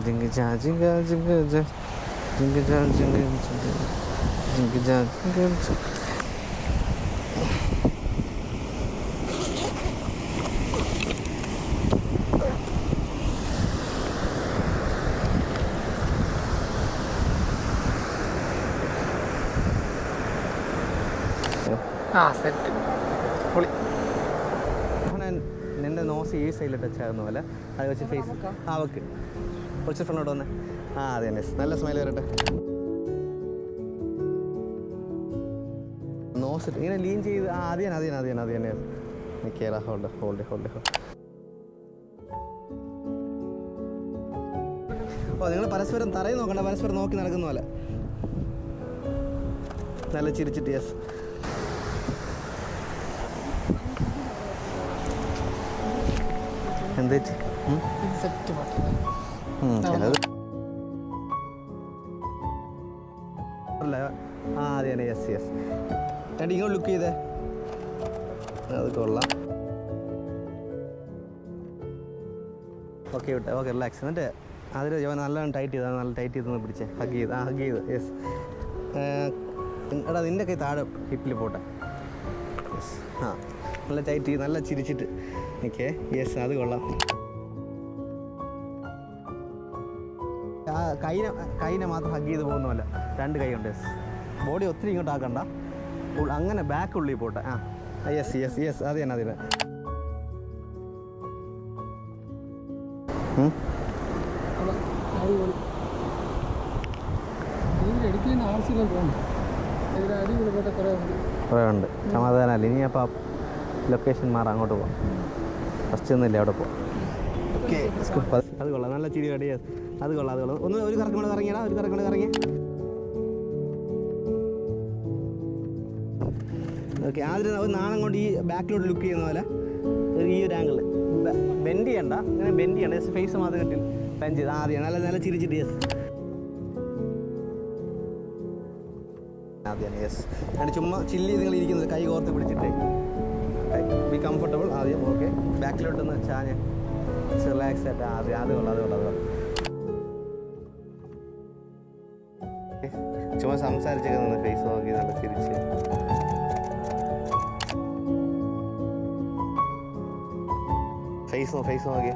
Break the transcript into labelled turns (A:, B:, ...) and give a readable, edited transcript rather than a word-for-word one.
A: ജിങ്ക ജാ ജിങ്ക ജിങ്ക ജാ ജിങ്ക ജാ ജിങ്ക ജിങ്ക ജാ ജിങ്ക ജാ.
B: സെറ്റ് പൊളി.
A: നിൻ്റെ നോസ് ഈ സൈഡിൽ ടച്ച് ആകുന്ന പോലെ അത് വെച്ച് ഫേസ് വെക്ക് കുറച്ച് ഫ്രണ്ടോട്ട് വന്നേ. അതെ തന്നെ, നല്ല സ്മൈൽ വരട്ടെ. നോസ് ഇങ്ങനെ ലീൻ ചെയ്ത് അത് തന്നെ നിൽക്കുക. Hold hold hold hold. നിങ്ങൾ പരസ്പരം തറയിൽ നോക്കണ്ട, പരസ്പരം നോക്കി നടക്കുന്ന പോലെ നല്ല ചിരിച്ചിട്ട്. യെസ്. എന്ത് അതെ തന്നെ. Yes yes. എന്നിട്ട് ഇങ്ങോട്ട് ലുക്ക് ചെയ്തേ. അത് കൊള്ളാം. ഓക്കെ വിട്ടെ. Okay relax. എന്നിട്ട് അതിൽ നല്ലോണം ടൈറ്റ് ചെയ്താൽ നല്ല ടൈറ്റ് ചെയ്തൊന്ന് പിടിച്ചേ. ഹഗ് ചെയ്ത്. യെസ്. എടാ നിൻ്റെ കൈ താഴെ ഹിപ്പിൽ പോട്ടെ. യെസ്. നല്ല ടൈറ്റ് ചെയ്ത് നല്ല ചിരിച്ചിട്ട് നിൽക്കേ. യെസ്, അത് കൊള്ളാം. കൈനെ മാത്രം ഹഗ് ചെയ്ത് പോകുന്നതല്ല, രണ്ട് കൈ ഉണ്ട്. യെസ്. ബോഡി ഒത്തിരി ഇങ്ങോട്ട് ആക്കണ്ട, അങ്ങനെ ബാക്ക് ഉള്ളിൽ പോട്ടെ. Yes yes yes. അത് തന്നെ അതിന്. കുറേ ഉണ്ട്. സമാധാനമല്ല. ഇനി അപ്പോൾ ലൊക്കേഷൻ മാറാം, അങ്ങോട്ട് പോവാം. ഫസ്റ്റ് ഒന്നുമില്ല, അവിടെ പോവാം. ഓക്കെ. അത് കൊള്ളാം. നല്ല ചിരി കടി. അത് കൊള്ളാം. ഒന്ന് ഒരു കറക്കം കൂടെ കറങ്ങിയടാ. ഒരു കറക്കം കൂടെ കറങ്ങി. ഓക്കെ. ആദ്യം ഒരു നാണം കൊണ്ട് ഈ ബാക്കിലോട്ട് ലുക്ക് ചെയ്യുന്ന പോലെ ഈ ഒരു ആംഗിളിൽ ബെൻഡ് ചെയ്യണ്ട. ഇങ്ങനെ ബെൻഡ് ചെയ്യണ്ട. ജസ്റ്റ് ഫേസ് മാത്രം കെട്ടി ബെൻഡ് ചെയ്ത് ആദ്യം നല്ല ചിരിച്ചിട്ട്. യെസ്. ആദ്യം യെസ്. എന്നിട്ട് ചുമ്മാ ചില്ല് ചെയ്ത് നിങ്ങൾ ഇരിക്കുന്നത് കൈ കോർത്ത് പിടിച്ചിട്ട് ബി കംഫർട്ടബിൾ. ആദ്യം ഓക്കെ. ബാക്കിലോട്ടൊന്ന് ചാഞ്ഞ് റിലാക്സ് ആയിട്ട് ആദ്യം. അത് കൊള്ളാം. ചുമ്മാ സംസാരിച്ചൊക്കെ നിന്ന് ഫേസ് നോക്കി നല്ല ചിരിച്ച്. ഫേസ് നോക്കി.